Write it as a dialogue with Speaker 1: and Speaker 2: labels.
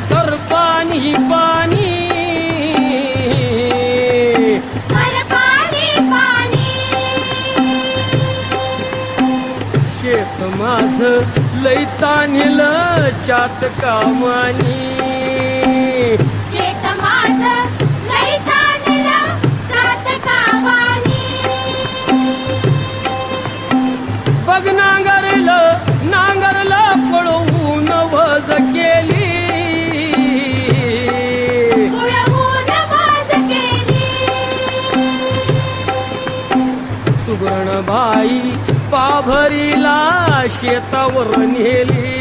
Speaker 1: कर पाणी पाणी शेत माझ लई ताणलं चात कामानी बघ नांगरलं पळवून वज केली सुगरण बाई पाभरीला शेतावर नेली